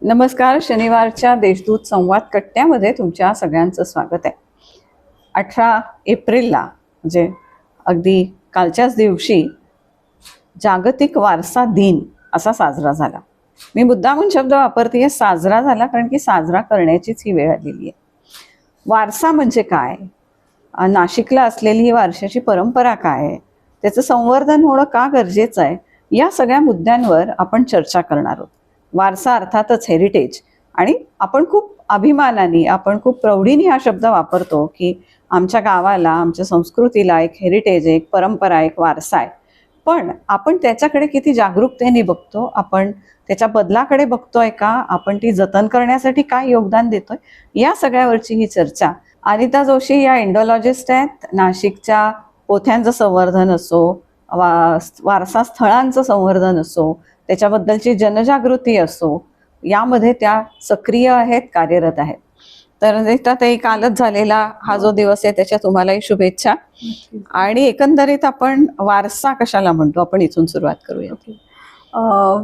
नमस्कार. शनिवारच्या देशदूत संवाद कट्ट्यामध्ये तुमच्या सगळ्यांचं स्वागत आहे. 18 एप्रिलला म्हणजे अगदी कालच्याच दिवशी जागतिक वारसा दिन असा साजरा झाला. मी मुद्दामून शब्द वापरते साजरा झाला, कारण की साजरा करण्याचीच ही वेळ आलेली आहे. वारसा म्हणजे काय, नाशिकला असलेली ही वारशाची परंपरा काय, त्याचं संवर्धन होणं का गरजेचं आहे, या सगळ्या मुद्द्यांवर आपण चर्चा करणार आहोत. वारसा अर्थातच हेरिटेज, आणि आपण खूप अभिमानाने, आपण खूप प्रौढीने हा शब्द वापरतो की आमच्या गावाला, आमच्या संस्कृतीला एक हेरिटेज, एक परंपरा, एक वारसा आहे. पण आपण त्याच्याकडे किती जागरूकतेने बघतो, आपण त्याच्या बदलाकडे बघतोय का, आपण ती जतन करण्यासाठी काय योगदान देतोय, या सगळ्यावरची ही चर्चा. अनिता जोशी या इंडोलॉजिस्ट आहेत. नाशिकच्या पोथ्यांचं संवर्धन असो, वारसा स्थळांचं संवर्धन असो, त्याच्याबद्दलची जनजागृती असो, यामध्ये त्या सक्रिय आहेत, कार्यरत आहेत. तर ताई, कालच झालेला हा जो दिवस आहे त्याच्या तुम्हालाही शुभेच्छा. आणि एकंदरीत आपण वारसा कशाला म्हणतो, आपण इथून सुरुवात करूया.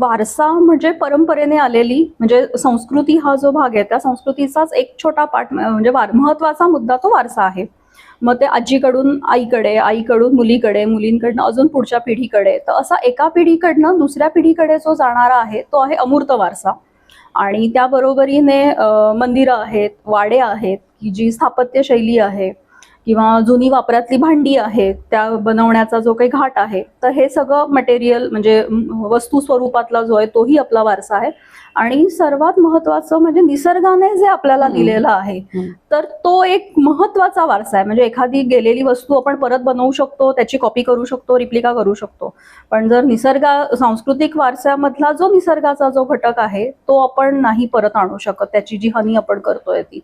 वारसा म्हणजे परंपरेने आलेली, म्हणजे संस्कृती हा जो भाग आहे त्या संस्कृतीचाच एक छोटा पार्ट, म्हणजे महत्वाचा मुद्दा तो वारसा आहे. मग ते आजीकडून आईकडे, आईकडून मुलीकडे, मुलींकडनं अजून पुढच्या पिढीकडे, तर असा एका पिढीकडनं दुसऱ्या पिढीकडे जो जाणारा आहे तो आहे अमूर्त वारसा. आणि त्या बरोबरीने मंदिरं आहेत, वाडे आहेत, की जी स्थापत्य शैली आहे, किंवा जुनी वापरातली भांडी आहेत, त्या बनवण्याचा जो काही घाट आहे, तर हे सगळं मटेरियल म्हणजे वस्तू स्वरूपातला जो आहे तोही आपला वारसा आहे. आणि सर्वात महत्वाचं म्हणजे निसर्गाने जे आपल्याला दिलेलं आहे, तर तो एक महत्वाचा वारसा आहे. म्हणजे एखादी गेलेली वस्तू आपण परत बनवू शकतो, त्याची कॉपी करू शकतो, रिप्लिका करू शकतो, पण जर सांस्कृतिक वारसामधला जो निसर्गाचा जो घटक आहे तो आपण नाही परत आणू शकत, त्याची जी हानी आपण करतोय ती,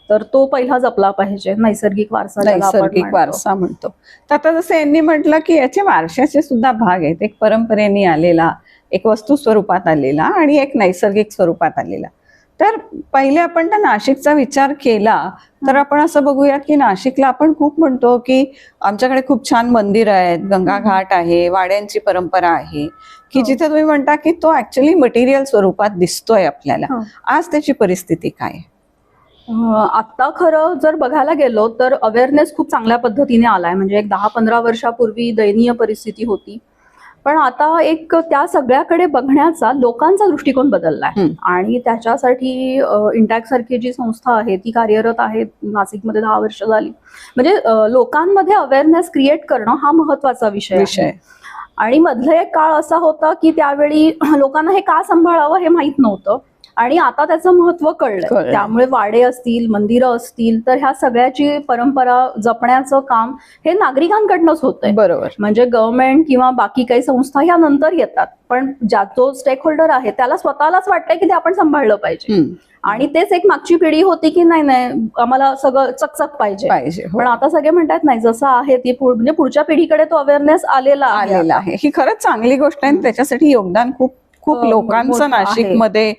तर तो पहिला जपला पाहिजे. नैसर्गिक वारसा, नैसर्गिक वारसा म्हणतो. तर आता जसं यांनी म्हटलं की याचे वारशाचे सुद्धा भाग आहेत, एक परंपरेने आलेला, एक वस्तू स्वरूपात आलेला आणि एक नैसर्गिक स्वरूपात आलेला. तर पहिले आपण त्या नाशिकचा विचार केला तर आपण असं बघूया की नाशिकला आपण खूप म्हणतो की आमच्याकडे खूप छान मंदिर आहेत, गंगा घाट आहे, वाड्यांची परंपरा आहे, की जिथे तुम्ही म्हणता की तो ऍक्च्युअली मटेरियल स्वरूपात दिसतोय आपल्याला. आज त्याची परिस्थिती काय? आता खरं जर बघायला गेलो तर अवेअरनेस खूप चांगल्या पद्धतीने आलाय. म्हणजे एक 10-15 वर्षापूर्वी दयनीय परिस्थिती होती, पण आता एक त्या सगळ्याकडे बघण्याचा लोकांचा दृष्टिकोन बदललाय. आणि त्याच्यासाठी इंटॅक्ट सारखी जी संस्था आहे ती कार्यरत आहे नाशिकमध्ये 10 वर्ष झाली. म्हणजे लोकांमध्ये अवेअरनेस क्रिएट करणं हा महत्वाचा विषय आहे. आणि मधलं एक काळ असा होता की त्यावेळी लोकांना हे का सांभाळावं हे माहित नव्हतं, आणि आता त्याचं महत्व कळलंय. त्यामुळे वाडे असतील, मंदिरं असतील, तर ह्या सगळ्याची परंपरा जपण्याचं काम हे नागरिकांकडनंच होतंय. बरोबर. म्हणजे गव्हर्नमेंट किंवा बाकी काही संस्था ह्या नंतर येतात, पण जो स्टेक होल्डर आहे त्याला स्वतःलाच वाटतंय की ते आपण सांभाळलं पाहिजे. आणि तेच एक मागची पिढी होती की नाही आम्हाला सगळं चकचक पाहिजे. पण आता सगळे म्हणतात नाही, जसं आहे ती म्हणजे पुढच्या पिढीकडे तो अवेअरनेस आलेला आहे. ही खरंच चांगली गोष्ट आहे. त्याच्यासाठी योगदान खूप लोकांचं नाशिकमध्ये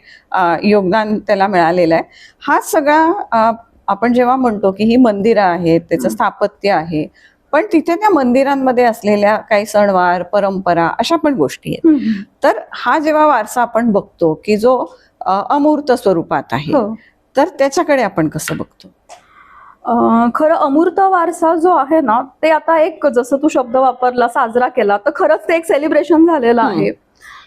योगदान त्याला मिळालेलं आहे. हा सगळा आपण जेव्हा म्हणतो की ही मंदिरं आहेत, त्याचं स्थापत्य आहे, पण तिथे त्या मंदिरांमध्ये असलेल्या काही सणवार, परंपरा, अशा पण गोष्टी आहेत. तर हा जेव्हा वारसा आपण बघतो की जो अमूर्त स्वरूपात आहे, तर त्याच्याकडे आपण कसं बघतो? खरं अमूर्त वारसा जो आहे ना, ते आता एक जसं तू शब्द वापरला, साजरा केला, तर खरंच ते एक सेलिब्रेशन झालेलं आहे.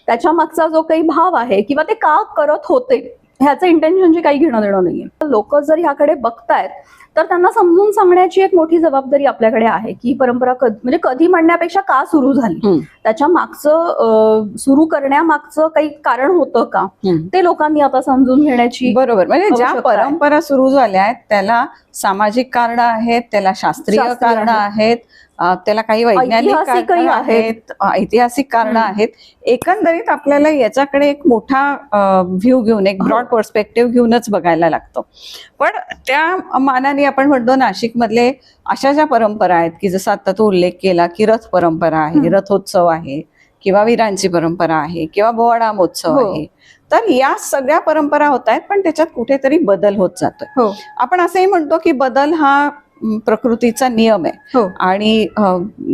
त्याच्या मागचा जो काही भाव आहे किंवा ते का करत होते ह्याचं इंटेन्शनची काही घेणं देणं नाहीये. लोक जर ह्याकडे बघतायत तर त्यांना समजून सांगण्याची एक मोठी जबाबदारी आपल्याकडे आहे की ही परंपरा म्हणजे कधी म्हणण्यापेक्षा का सुरू झाली, त्याच्या मागचं सुरू करण्यामागचं काही कारण होतं का, ते लोकांनी आता समजून घेण्याची. बरोबर. म्हणजे ज्या परंपरा सुरू झाल्या आहेत त्याला सामाजिक कारणं आहेत, त्याला शास्त्रीय कारणं आहेत, त्याला काही वैज्ञानिक कारणं आहेत, ऐतिहासिक कारणं आहेत. एकंदरीत आपल्याला याच्याकडे एक मोठा व्ह्यू घेऊन, एक ब्रॉड पर्स्पेक्टिव्ह घेऊनच बघायला लागतो. पण त्या मानाने आपण म्हणतो नाशिकमधले अशा ज्या परंपरा आहेत की जसं आता तू उल्लेख केला की रथ परंपरा आहे, रथोत्सव आहे, किंवा वीरांची परंपरा आहे, किंवा बोवाडा महोत्सव आहे, तर या सगळ्या परंपरा होत आहेत, पण त्याच्यात कुठेतरी बदल होत जातोय. आपण असंही म्हणतो की बदल हा प्रकृतीचा नियम आहे. आणि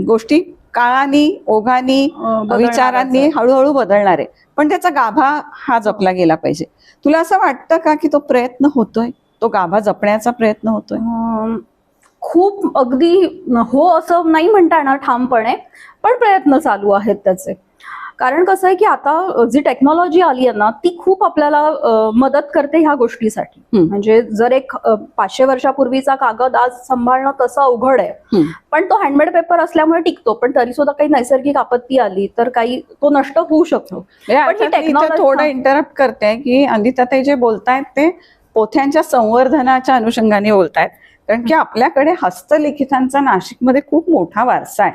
गोष्टी काळानी ओघानी बदलणारच विचारांनी आहे. हळूहळू बदलणार आहे, पण त्याचा गाभा हा जपला गेला पाहिजे. तुला असं वाटतं का की तो प्रयत्न होतोय, तो गाभा जपण्याचा प्रयत्न होतोय? खूप अगदी हो असं नाही म्हणता येणार ठामपणे, पण प्रयत्न चालू आहेत त्याचे. कारण कसं आहे की आता जी टेक्नॉलॉजी आली आहे ना ती खूप आपल्याला मदत करते ह्या गोष्टीसाठी. म्हणजे जर एक 500 वर्षापूर्वीचा कागद आज सांभाळणं तसं अवघड आहे, पण तो हँडमेड पेपर असल्यामुळे टिकतो. पण तरी सुद्धा काही नैसर्गिक आपत्ती आली तर काही तो नष्ट होऊ शकतो. पण ही टेक्नॉलॉजी थोडं इंटरप्ट करते की अंदिताताई जे बोलतायत ते पोथ्यांच्या संवर्धनाच्या अनुषंगाने बोलतायत, कारण की आपल्याकडे हस्तलिखितांचा नाशिकमध्ये खूप मोठा वारसा आहे.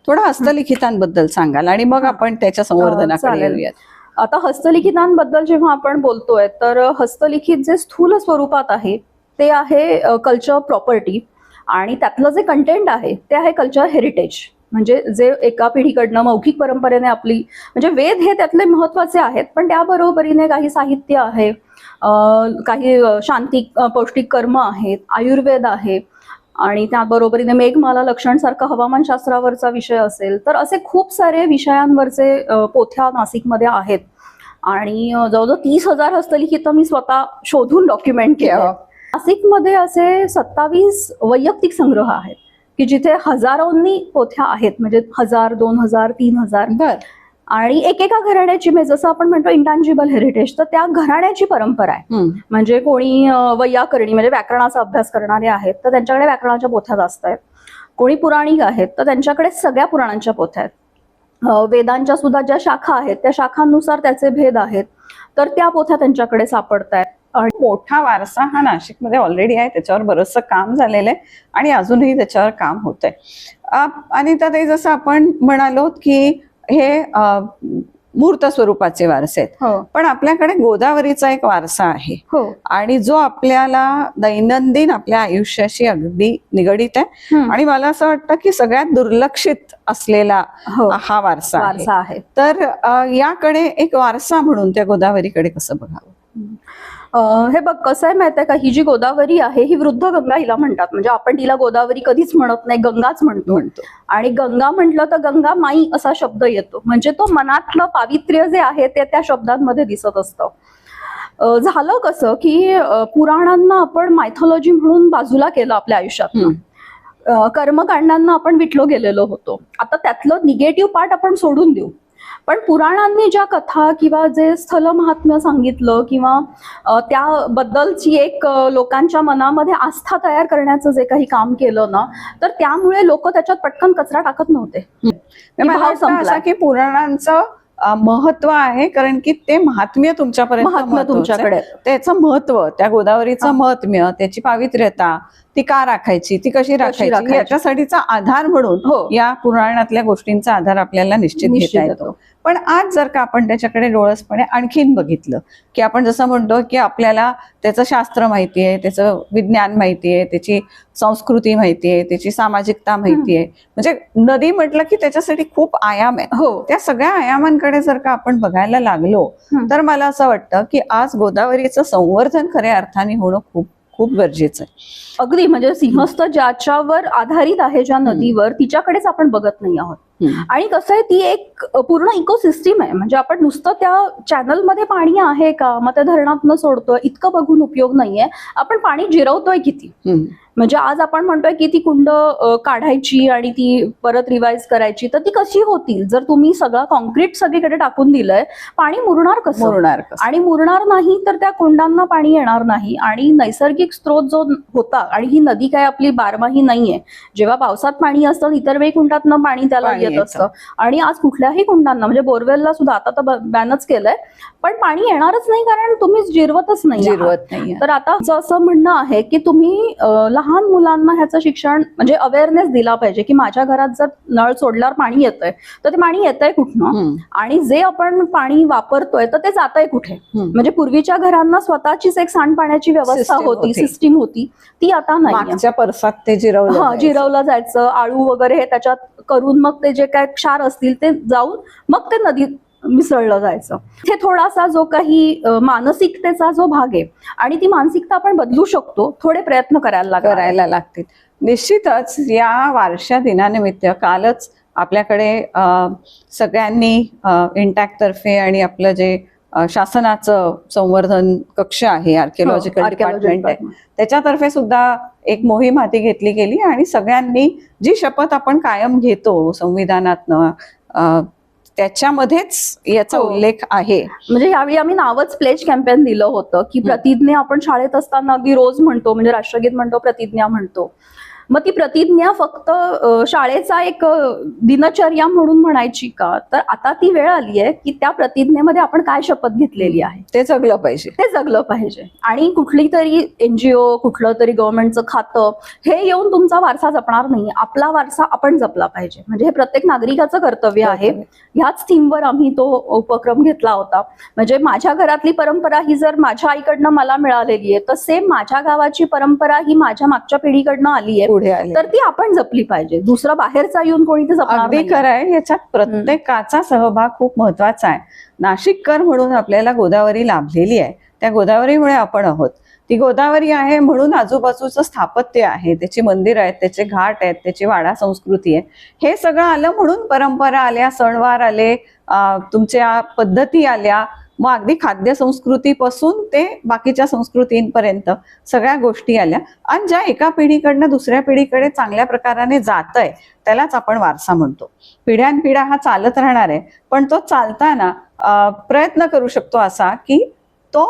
थोडं हस्तलिखितांबद्दल सांगाल आणि मग आपण त्याच्या संवर्धनाकडे चालेल. येऊयात. आता हस्तलिखितांबद्दल जेव्हा आपण बोलतोय तर हस्तलिखित जे स्थूल स्वरूपात आहे ते आहे कल्चर प्रॉपर्टी, आणि त्यातलं जे कंटेंट आहे ते आहे कल्चर हेरिटेज. म्हणजे जे एका पिढीकडनं मौखिक परंपरेने आपली, म्हणजे वेद हे त्यातले महत्वाचे आहेत, पण त्याबरोबरीने काही साहित्य आहे, काही शांती पौष्टिक कर्म आहेत, आयुर्वेद आहे, आणि त्याबरोबरीने मेघमाला लक्षणसारखा हवामानशास्त्रावरचा विषय असेल, तर असे खूप सारे विषयांवरचे पोथ्या नाशिकमध्ये आहेत. आणि जवळजवळ 30,000 हस्तलिखितं मी स्वतः शोधून डॉक्युमेंट केलं. नाशिकमध्ये असे 27 वैयक्तिक संग्रह आहेत की जिथे हजारोंनी पोथ्या आहेत, म्हणजे 1000, 2000, 3000. आणि एकेका घराण्याची, म्हणजे जसं आपण म्हणतो इंटँजिबल हेरिटेज, तर त्या घराण्याची परंपरा आहे. म्हणजे कोणी वैयाकरणी म्हणजे व्याकरणाचा अभ्यास करणारे आहेत तर त्यांच्याकडे व्याकरणाच्या पोथ्या जास्त आहेत. कोणी पुराणिक आहेत तर त्यांच्याकडे सगळ्या पुराणांच्या पोथ्या आहेत. वेदांच्या सुद्धा ज्या शाखा आहेत त्या शाखांनुसार त्याचे भेद आहेत, तर त्या पोथ्या त्यांच्याकडे सापडत आहेत. मोठा वारसा हा नाशिकमध्ये ऑलरेडी आहे, त्याच्यावर बरंचसं काम झालेलं आहे आणि अजूनही त्याच्यावर काम होत आहे. आणि ताई जसं आपण म्हणालो की हे मूर्त स्वरूपाचे वारसे आहेत, पण आपल्याकडे गोदावरीचा एक वारसा आहे आणि जो आपल्याला दैनंदिन आपल्या आयुष्याशी अगदी निगडीत आहे आणि मला असं वाटतं की सगळ्यात दुर्लक्षित असलेला हा वारसा आहे. तर याकडे एक वारसा म्हणून त्या गोदावरीकडे कसं बघावं? हे बघ कसं आहे माहिती आहे का, ही जी गोदावरी आहे ही वृद्ध गंगा हिला म्हणतात. म्हणजे आपण तिला गोदावरी कधीच म्हणत नाही, गंगाच म्हणतो. आणि गंगा म्हटलं तर गंगा माई असा शब्द येतो, म्हणजे तो मनातलं पावित्र्य जे आहे ते त्या शब्दांमध्ये दिसत असतं. झालं कसं की पुराणांना आपण मायथॉलॉजी म्हणून बाजूला केलं आपल्या आयुष्यात, कर्मकांडांना आपण विटलो गेलेलो होतो. आता त्यातलं निगेटिव्ह पार्ट आपण सोडून देऊ, पण पुराणांनी ज्या कथा किंवा जे स्थल महात्म्य सांगितलं किंवा त्याबद्दलची एक लोकांच्या मनामध्ये आस्था तयार करण्याचं जे काही काम केलं ना, तर त्यामुळे लोक त्याच्यात पटकन कचरा टाकत नव्हते. की पुराणांचं महत्व आहे, कारण की ते महात्म्य तुमच्याकडे, त्याचं महत्व, त्या गोदावरीचं महात्म्य, त्याची पावित्र्यता, ती का राखायची, ती कशी राखायची, याच्यासाठीचा आधार म्हणून या पुराणातल्या गोष्टींचा आधार आपल्याला निश्चित घेता येतो. पण आज जर का आपण त्याच्याकडे डोळसपणे आणखीन बघितलं की आपण जसं म्हणतो की आपल्याला त्याचं शास्त्र माहिती आहे, त्याचं विज्ञान माहिती आहे, त्याची संस्कृती माहिती आहे, त्याची सामाजिकता माहिती आहे, म्हणजे नदी म्हटलं की त्याच्यासाठी खूप आयाम आहे. त्या सगळ्या आयामांकडे जर का आपण बघायला लागलो तर मला असं वाटतं की आज गोदावरीचं संवर्धन खऱ्या अर्थाने होणं खूप खूप गरजेचं आहे. अगदी, म्हणजे सिंहस्थ ज्याच्यावर आधारित आहे, ज्या नदीवर, तिच्याकडेच आपण बघत नाही आहोत. आणि कसं आहे, ती एक पूर्ण इकोसिस्टीम आहे. म्हणजे आपण नुसतं त्या चॅनलमध्ये पाणी आहे का, मग त्या धरणातनं सोडतोय इतकं बघून उपयोग नाहीये. आपण पाणी जिरवतोय किती. म्हणजे आज आपण म्हणतोय की ती कुंड काढायची आणि ती परत रिवाइज करायची, तर ती कशी होतील जर तुम्ही सगळं कॉन्क्रीट सगळीकडे टाकून दिलंय? पाणी मुरणार कसं? आणि मुरणार नाही तर त्या कुंडांना पाणी येणार नाही. आणि नैसर्गिक स्रोत जो होता, आणि ही नदी काय आपली बारमाही नाहीये, जेव्हा पावसात पाणी असतं इतर वेळी कुंडातनं पाणी त्याला येत असतं. आणि आज कुठल्याही कुंडांना, म्हणजे बोरवेलला सुद्धा आता तर बॅनच केलंय, पण पाणी येणारच नाही कारण तुम्ही जिरवतच नाही. तर आता असं म्हणणं आहे की तुम्ही लहान मुलांना ह्याचं शिक्षण, म्हणजे अवेअरनेस दिला पाहिजे की माझ्या घरात जर नळ सोडल्यावर पाणी येतंय तर ते पाणी येतंय कुठनं, आणि जे आपण पाणी वापरतोय तर ते जातंय कुठे. म्हणजे पूर्वीच्या घरांना स्वतःचीच एक सांडपाण्याची व्यवस्था होती, सिस्टीम होती, ती आता नाही. मागच्या परसात ते जिरवलं जायचं, आळू वगैरे हे त्याच्यात करून मग ते जे काय क्षार असतील ते जाऊन मग ते नदीत मिसळलं जायचं. हे थोडासा जो काही मानसिकतेचा जो भाग आहे, आणि ती मानसिकता आपण बदलू शकतो, थोडे प्रयत्न करायला लागतील. निश्चितच या वारशा दिनानिमित्त कालच आपल्याकडे सगळ्यांनी इंटॅक्ट तर्फे आणि आपलं जे शासनाचं संवर्धन कक्ष आहे, आर्किओलॉजिकल डिपार्टमेंट आहे, त्याच्यातर्फे सुद्धा एक मोहीम हाती घेतली गेली आणि सगळ्यांनी जी शपथ आपण कायम घेतो संविधानातनं त्याच्यामध्येच याचा उल्लेख आहे. म्हणजे यावेळी आम्ही नावच प्लेज कॅम्पेन दिलं होतं की प्रतिज्ञा आपण शाळेत असताना अगदी रोज म्हणतो, म्हणजे राष्ट्रगीत म्हणतो, प्रतिज्ञा म्हणतो. मग ती प्रतिज्ञा फक्त शाळेचा एक दिनचर्या म्हणून म्हणायची का, तर आता ती वेळ आली आहे की त्या प्रतिज्ञेमध्ये आपण काय शपथ घेतलेली आहे ते जगलं पाहिजे, ते जगलं पाहिजे. आणि कुठली तरी NGO, कुठलं तरी गव्हर्नमेंटचं खातं हे येऊन तुमचा वारसा जपणार नाही, आपला वारसा आपण जपला पाहिजे. म्हणजे हे प्रत्येक नागरिकाचं कर्तव्य आहे. ह्याच थीमवर आम्ही तो उपक्रम घेतला होता. म्हणजे माझ्या घरातली परंपरा ही जर माझ्या आईकडनं मला मिळालेली आहे, तर सेम माझ्या गावाची परंपरा ही माझ्या मागच्या पिढीकडनं आली आहे, तर ती आपण जपली पाहिजे. दुसरं बाहेरचा येऊन कोणी ते जपणार अगदी नाही. खरं आहे. याच्यात प्रत्येकाचा सहभाग खूप महत्वाचा आहे. नाशिककर म्हणून आपल्याला गोदावरी लाभलेली आहे, त्या गोदावरीमुळे आपण आहोत. ती गोदावरी आहे म्हणून आजूबाजूचं स्थापत्य आहे, त्याची मंदिर आहेत, त्याचे घाट आहेत, त्याची वाडा संस्कृती आहे. हे सगळं आलं म्हणून परंपरा आल्या, सणवार आले, तुमच्या पद्धती आल्या. मग अगदी खाद्य संस्कृतीपासून ते बाकीच्या संस्कृतींपर्यंत सगळ्या गोष्टी आल्या. आणि ज्या एका पिढीकडनं दुसऱ्या पिढीकडे चांगल्या प्रकाराने जात आहे त्यालाच आपण वारसा म्हणतो. पिढ्यानपिढ्या हा चालत राहणार आहे, पण तो चालताना प्रयत्न करू शकतो असा की तो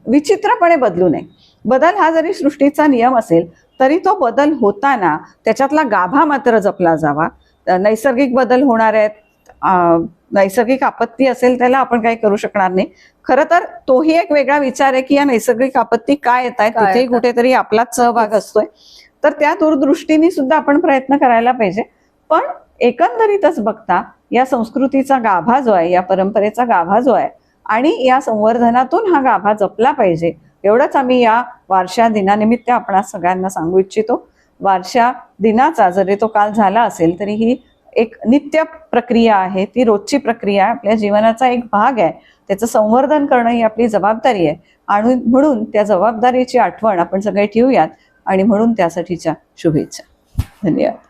विचित्रपणे बदलू नये. बदल हा जरी सृष्टीचा नियम असेल तरी तो बदल होताना त्याच्यातला गाभा मात्र जपला जावा. नैसर्गिक बदल होणार आहेत, नैसर्गिक आपत्ती असेल त्याला आपण काही करू शकणार नाही. खरं तर तोही एक वेगळा विचार आहे की या नैसर्गिक आपत्ती काय येत आहेत, तिथेही कुठेतरी आपलाच सहभाग असतोय. तर त्या दूरदृष्टीने सुद्धा आपण प्रयत्न करायला पाहिजे. पण एकंदरीतच बघता या संस्कृतीचा गाभा जो आहे, या परंपरेचा गाभा जो आहे आणि या संवर्धनातून हा गाभा जपला पाहिजे, एवढंच आम्ही या वारशा दिनानिमित्त आपण सगळ्यांना सांगू इच्छितो. वारशा दिनाचा जरी तो काल झाला असेल तरी ही एक नित्य प्रक्रिया आहे, ती रोजची प्रक्रिया आहे, आपल्या जीवनाचा एक भाग आहे. त्याचं संवर्धन करणं ही आपली जबाबदारी आहे आणि म्हणून त्या जबाबदारीची आठवण आपण सगळे ठेवूयात आणि म्हणून त्यासाठीच्या शुभेच्छा. धन्यवाद.